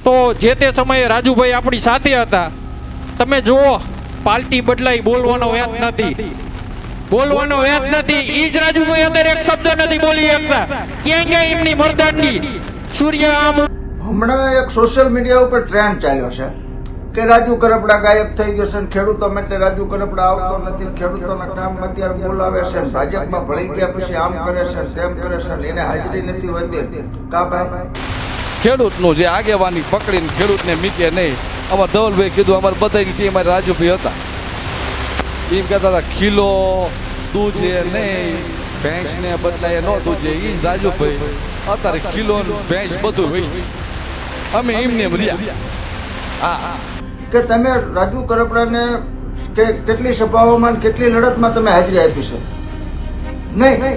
તો જે તે સમયે રાજુભાઈ આપણી સાથે હતા. તમે જુઓ, પાર્ટી બદલાઈ, બોલવાનો વ્યાજ નથી, બોલવાનો વ્યાજ નથી. ઈ જ રાજુભાઈ અત્યારે એક શબ્દ નથી બોલી શકતા. ક્યાં ક્યાં એમની મર્દાનગી. સૂર્ય આમ હમણાં એક સોશિયલ મીડિયા ઉપર ટ્રેન્ડ ચાલ્યો છે કે રાજુ કરપડા ગાયબ થઈ ગયો છે અને ખેડૂતો માટે રાજુ કરપડા આવતો નથી, ખેડૂતોના કામ અત્યારે બોલાવે છે, ભાજપમાં ભળી ગયા પછી આમ કરે છે તેમ કરે છે, એને હાજરી નથી હોતી. કા ભાઈ, ખેડૂતનું જે આગેવાની પકડીને ખેડૂતને મીકે નહીં. અમારે ધવલભાઈ કીધું, અમારે બધાની ટીમ રાજુભાઈ હતા, એમ કહેતા હતા ખીલો દૂધે નહીં, ભેંસને બદલાય ન દૂધે. એ રાજુભાઈ અત્યારે ખીલો ભેંસ બધું હોય છે. અમે એમને રહ્યા. હા, કે તમે રાજુ કરપડાને કેટલી સભાઓમાં કેટલી લડતમાં તમે હાજરી આપી છે? નહીં.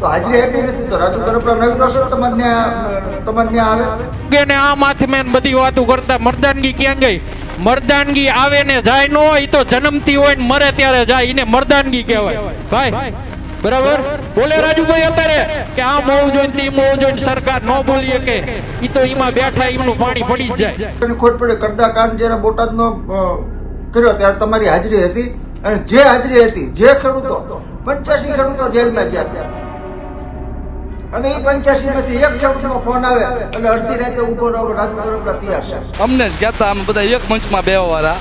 તો હાજરી આપી નથી તો રાજુ કરપડા નવી રસો તમારે ત્યાં આવે ને આ માથે મેં બધી વાતો કરતા. મર્દાનગી ક્યાં ગઈ? મર્દાનગી આવે ને જાય નો, એ તો જન્મતી હોય ને મરે ત્યારે જાય, એને મર્દાનગી કહેવાય ભાઈ. બરાબર બોલે રાજુભાઈ અત્યારે કે આ મોવું જોઈને તે મોવું જોઈને સરકાર ન બોલીએ કે ઈ તો એમાં બેઠા એમનું પાણી પડી જ જાય. ખોટ પડે. કરતા કાંડ જયારે બોટાદનો કર્યો ત્યારે તમારી હાજરી હતી, અને જે હાજરી હતી, જે ખેડૂતો 85 ખેડૂતો જેલમાં ગયા હતા, અને એ 85 માંથી એક ખેડૂતનો ફોન આવે એટલે અડધી રાતે ઉભો રહો, રાજુ કરપડા તૈયાર છે. અમને જ કહેતા, અમે બધા એક મંચમાં બેવાવાળા.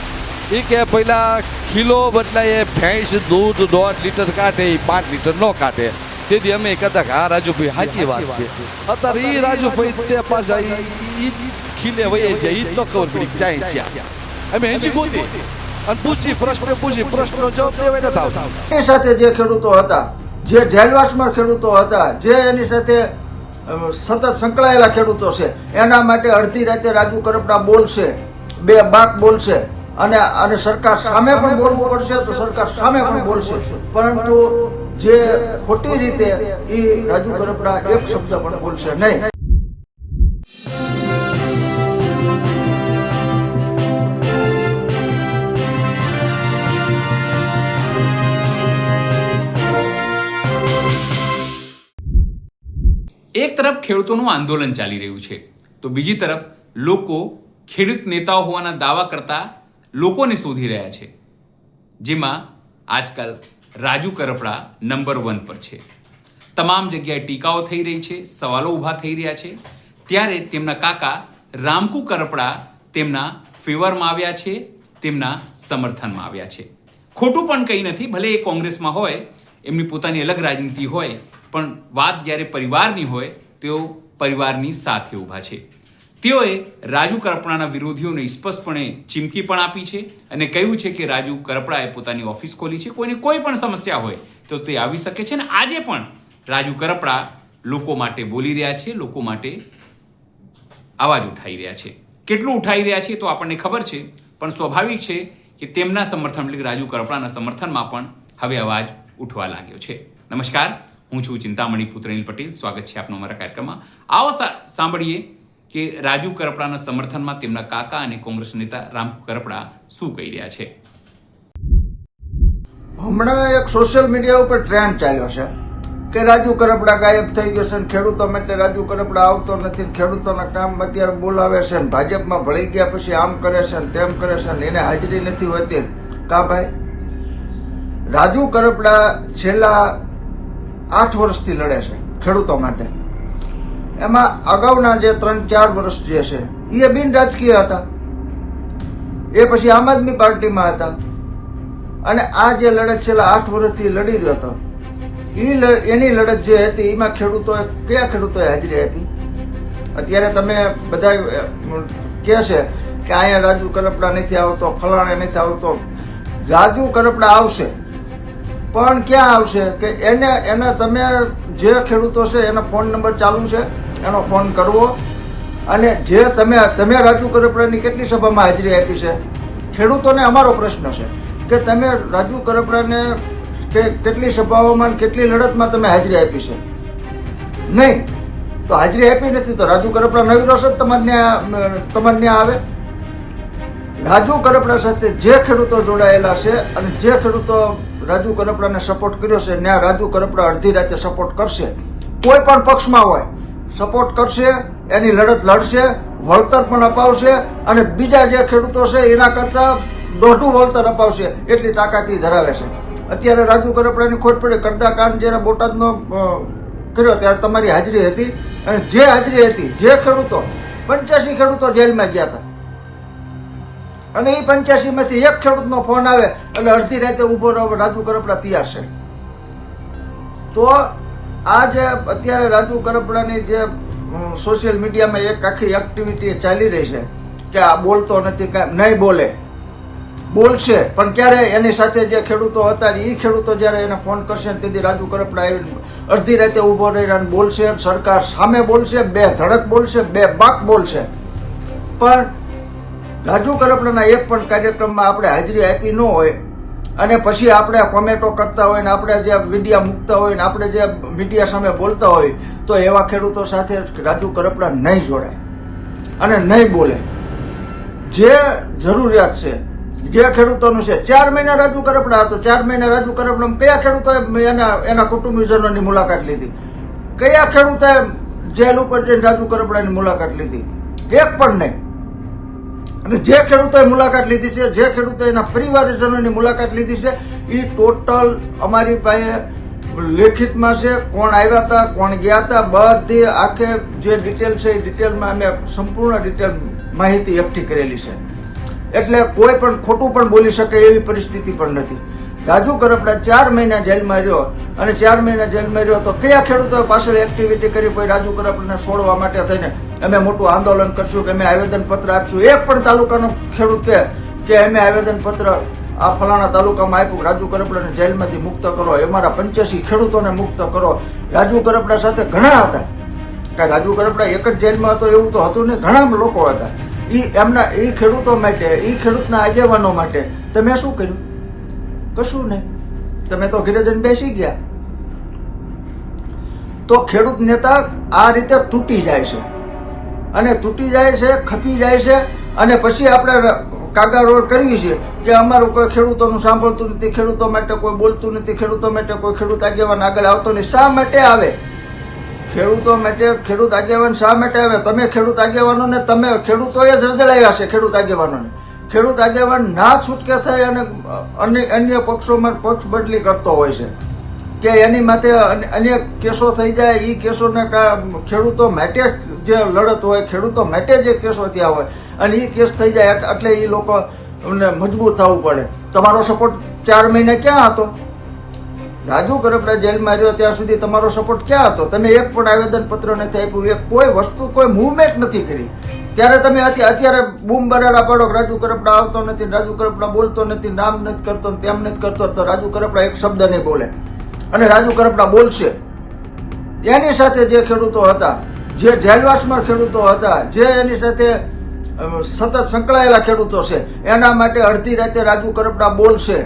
એ કે પહેલા કિલો બદલાય, ભેંસ દૂધ 1.5 લીટર કાઢે, 5 લીટર ન કાઢે. તેથી અમે કહેતા કે હા રાજુભાઈ સાચી વાત છે. અત્યારે એ રાજુભાઈ તે પાછા ઈ ખીલે વયે છે, ઈ જ ન ખબર પડી ચાઈ છે. અમે હજી ગોતી અને પ્રશ્ન પૂછી પ્રશ્નનો જવાબ દેવાય નથી આવતા. એની સાથે જે ખેડૂતો હતા, જે જેલવાસમાં ખેડૂતો હતા, જે એની સાથે સતત સંકળાયેલા ખેડૂતો છે, એના માટે અડધી રાતે રાજુ કરપડા બોલશે, બે બાક બોલશે, અને સરકાર સામે પણ બોલવું પડશે તો સરકાર સામે પણ બોલશે. પરંતુ જે ખોટી રીતે એ રાજુ કરપડા એક શબ્દ પણ બોલશે નહીં. એક તરફ ખેડૂતોનું આંદોલન ચાલી રહ્યું છે, તો બીજી તરફ લોકો ખેડૂત નેતાઓ હોવાના દાવા કરતા લોકોને શોધી રહ્યા છે, જેમાં આજકાલ રાજુ કરપડા નંબર 1 પર છે. તમામ જગ્યાએ ટીકાઓ થઈ રહી છે, સવાલો ઊભા થઈ રહ્યા છે. ત્યારે તેમના કાકા રામકુ કરપડા તેમના ફેવરમાં આવ્યા છે, તેમના સમર્થનમાં આવ્યા છે. ખોટું પણ કંઈ નથી, ભલે એ કોંગ્રેસમાં હોય, એમની પોતાની અલગ રાજનીતિ હોય, પણ વાત જ્યારે પરિવારની હોય તેઓ પરિવારની સાથે ઊભા છે. તેઓએ રાજુ કરપડાના વિરોધીઓને સ્પષ્ટપણે ચીમકી પણ આપી છે અને કહ્યું છે કે રાજુ કરપડાએ પોતાની ઓફિસ ખોલી છે, કોઈને કોઈ પણ સમસ્યા હોય તો તે આવી શકે છે. અને આજે પણ રાજુ કરપડા લોકો માટે બોલી રહ્યા છે, લોકો માટે અવાજ ઉઠાવી રહ્યા છે. કેટલું ઉઠાવી રહ્યા છે તો આપણને ખબર છે, પણ સ્વાભાવિક છે કે તેમના સમર્થન એટલે રાજુ કરપડાના સમર્થનમાં પણ હવે અવાજ ઉઠવા લાગ્યો છે. નમસ્કાર, હું છું ચિંતામણી પુત્ર અનિલ પટેલ. સ્વાગત છે આપનું અમારા કાર્યક્રમમાં. આવો સાંભળીએ કે રાજુ કરપડાના સમર્થનમાં તેમના કાકા અને કોંગ્રેસ નેતા રામકુ કરપડા શું કહી રહ્યા છે. હમણાં એક સોશિયલ મીડિયા ઉપર ટ્રેન્ડ ચાલ્યો છે કે રાજુ કરપડા ગાયબ થઈ ગયો છે અને ખેડૂતો માટે રાજુ કરપડા આવતો નથી, ખેડૂતોના કામ અત્યારે બોલાવે છે, ભાજપમાં ભળી ગયા પછી આમ કરે છે તેમ કરે છે, એને હાજરી નથી હોતી. કા ભાઈ, રાજુ કરપડા છેલ્લા 8 વર્ષથી લડે છે ખેડૂતો માટે. એમાં અગાઉના જે 3-4 વર્ષ જે છે એ બિન રાજકીય હતા, એ પછી આમ આદમી પાર્ટીમાં હતા, અને આ જે લડત છેલ્લા 8 વર્ષથી લડી રહ્યો હતો, એની લડત જે હતી એમાં કયા ખેડૂતોએ હાજરી આપી? અત્યારે તમે બધા કહે છે કે અહીંયા રાજુ કરપડા નથી આવતો, ફલાણે નથી આવતો. રાજુ કરપડા આવશે, પણ ક્યાં આવશે કે એને તમે જે ખેડૂતો છે એનો ફોન નંબર ચાલુ છે, એનો ફોન કરવો. અને જે તમે રાજુ કરપડાની કેટલી સભામાં હાજરી આપી છે? ખેડૂતોને અમારો પ્રશ્ન છે કે તમે રાજુ કરપડાને કેટલી સભાઓમાં કેટલી લડતમાં તમે હાજરી આપી છે? નહીં. તો હાજરી આપી નથી તો રાજુ કરપડા નવી રસો તમારે ત્યાં આવે. રાજુ કરપડા સાથે જે ખેડૂતો જોડાયેલા છે અને જે ખેડૂતો રાજુ કરપડાને સપોર્ટ કર્યો છે, ત્યાં રાજુ કરપડા અડધી રાતે સપોર્ટ કરશે. કોઈ પણ પક્ષમાં હોય, સપોર્ટ કરશે, એની લડત લડશે, વળતર પણ અપાવશે અને બીજા જે ખેડૂતો છે એના કરતાં દોઢું વળતર અપાવશે એટલી તાકાત ઈ ધરાવે છે. અત્યારે રાજુ કરપડાની ખોટ પડે કરતા કાંડ જ્યારે બોટાદનો કર્યો ત્યારે તમારી હાજરી હતી અને જે હાજરી હતી જે ખેડૂતો 85 ખેડૂતો જેલમાં ગયા હતા અને એ 85 માંથી એક ખેડૂતનો ફોન આવે એટલે અડધી રાતે ઉભો રહો રાજુ કરપડા તૈયાર છે. તો આ જે અત્યારે રાજુ કરપડાની જે સોશિયલ મીડિયામાં એક આખી એક્ટિવિટી ચાલી રહી છે કે આ બોલતો નથી, કાંઈ નહીં બોલે, બોલશે પણ ક્યારે એની સાથે જે ખેડૂતો હતા એ ખેડૂતો જ્યારે એને ફોન કરશે ને તેથી રાજુ કરપડા આવીને અડધી રાતે ઊભો રહીને બોલશે, સરકાર સામે બોલશે, બે ધડક બોલશે, બે બાક બોલશે. પણ રાજુ કરપડાના એક પણ કાર્યક્રમમાં આપણે હાજરી આપી ન હોય અને પછી આપણે કોમેન્ટો કરતા હોય ને આપણે જે વિડીયા મૂકતા હોય ને આપણે જે મીડિયા સામે બોલતા હોય તો એવા ખેડૂતો સાથે રાજુ કરપડા નહીં જોડાય અને નહીં બોલે. જે જરૂરિયાત છે જે ખેડૂતોનું છે 4 મહિના રાજુ કરપડા હતો, 4 મહિના રાજુ કરપડા કયા ખેડૂતોએ એના કુટુંબીજનોની મુલાકાત લીધી? કયા ખેડૂતોએ જેલ ઉપર જઈને રાજુ કરપડાની મુલાકાત લીધી? એક પણ નહીં. અને જે ખેડૂતોએ મુલાકાત લીધી છે, જે ખેડૂતોએ એના પરિવારજનોની મુલાકાત લીધી છે એ ટોટલ અમારી પાસે લેખિતમાં છે. કોણ આવ્યા હતા, કોણ ગયા હતા, બધી આખે જે ડિટેલ છે એ ડિટેલમાં અમે સંપૂર્ણ ડિટેલ માહિતી એકઠી કરેલી છે. એટલે કોઈ પણ ખોટું પણ બોલી શકે એવી પરિસ્થિતિ પણ નથી. રાજુ કરપડા 4 મહિના જેલમાં રહ્યો અને 4 મહિના જેલમાં રહ્યો તો કયા ખેડૂતોએ પાછળ એક્ટિવિટી કરી કોઈ રાજુ કરપડાને છોડવા માટે થઈને અમે મોટું આંદોલન કરશું કે અમે આવેદનપત્ર આપશું? એક પણ તાલુકાનો ખેડૂત કે અમે આવેદનપત્ર આ ફલાણા તાલુકામાં આપ્યું, રાજુ કરપડાને જેલમાંથી મુક્ત કરો, અમારા 85 ખેડૂતોને મુક્ત કરો. રાજુ કરપડા સાથે ઘણા હતા, કાંઈ રાજુ કરપડા એક જ જેલમાં હતો એવું તો હતું ને, ઘણા લોકો હતા. એ ખેડૂતો માટે, એ ખેડૂતના આગેવાનો માટે તમે શું કર્યું? કશું નહીં. તમે તો ઘરે જઈને બેસી ગયા. તો ખેડૂત નેતા આ રીતે તૂટી જાય છે અને તૂટી જાય છે, ખપી જાય છે અને પછી આપણે કાગારોળ કરવી છે કે અમારું કોઈ ખેડૂતોનું સાંભળતું નથી, ખેડૂતો માટે કોઈ બોલતું નથી, ખેડૂતો માટે કોઈ ખેડૂત આગેવાન આગળ આવતો નહીં. શા માટે આવે? ખેડૂતો માટે ખેડૂત આગેવાન શા માટે આવે? તમે ખેડૂત આગેવાનોને, તમે ખેડૂતોએ જ રજડાવ્યા છે. ખેડૂત આગેવાનોને ખેડૂત આગેવાન ના છૂટકે થાય અને અન્ય પક્ષોમાં પક્ષ બદલી કરતો હોય છે કે એની માથે અનેક કેસો થઈ જાય. એ કેસોને ખેડૂતો માટે જે લડત હોય, ખેડૂતો માટે જે કેસો થયા હોય અને એ કેસ થઈ જાય એટલે એ લોકો મજબૂત થવું પડે. તમારો સપોર્ટ 4 મહિને ક્યાં હતો? રાજુ કરપડા જેલમાં રહ્યો ત્યાં સુધી તમારો સપોર્ટ ક્યાં હતો? તમે એક પણ આવેદનપત્ર નથી આપ્યું, એક કોઈ વસ્તુ, કોઈ મૂવમેન્ટ નથી કરી. ત્યારે તમે અત્યારે બૂમ બરાડા પાડો રાજુ કરપડા આવતો નથી, રાજુ કરપડા બોલતો નથી, નામ નથી કરતો, તેમ નથી કરતો. તો રાજુ કરપડા એક શબ્દ નહીં બોલે અને રાજુ કરપડા બોલશે. એની સાથે જે ખેડૂતો હતા, જે જેલવાસમાં ખેડૂતો હતા, જે એની સાથે સતત સંકળાયેલા ખેડૂતો છે એના માટે અડધી રાતે રાજુ કરપડા બોલશે,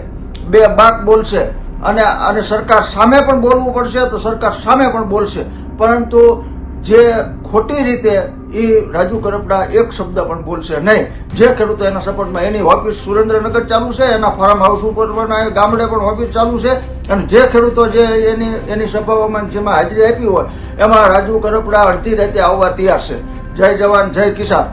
બે બાક બોલશે અને સરકાર સામે પણ બોલવું પડશે તો સરકાર સામે પણ બોલશે. પરંતુ જે ખોટી રીતે એ રાજુ કરપડા એક શબ્દ પણ બોલશે નહીં. જે ખેડૂતો એના સપોર્ટમાં, એની ઓફિસ સુરેન્દ્રનગર ચાલુ છે, એના ફાર્મ હાઉસ ઉપર પણ ગામડે પણ ઓફિસ ચાલુ છે અને જે ખેડૂતો જે એની સભાઓમાં જેમાં હાજરી આપી હોય એમાં રાજુ કરપડા અડધી રાતે આવવા તૈયાર છે. જય જવાન, જય કિસાન.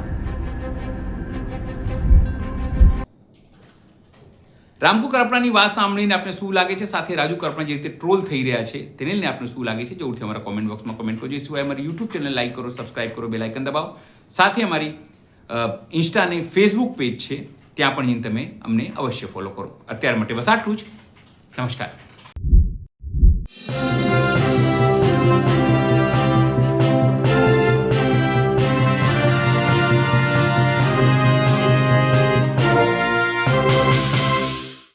રામકુ કરપડાની વાત સાંભળીને આપણે શું લાગે છે, સાથે રાજુ કરપડા જે રીતે ટ્રોલ થઈ રહ્યા છે તેને લઈને આપણે શું લાગે છે, જરૂરથી અમારા કોમેન્ટ બોક્સમાં કોમેન્ટ કરજો. એ સિવાય અમારી યુટ્યુબ ચેનલ લાઈક કરો, સબસ્ક્રાઇબ કરો, બેલ આઇકન દબાવો. સાથે અમારી ઇન્સ્ટા અને ફેસબુક પેજ છે, ત્યાં પણ તમે અમને અવશ્ય ફોલો કરો. અત્યાર માટે બસ આટલું જ. નમસ્કાર.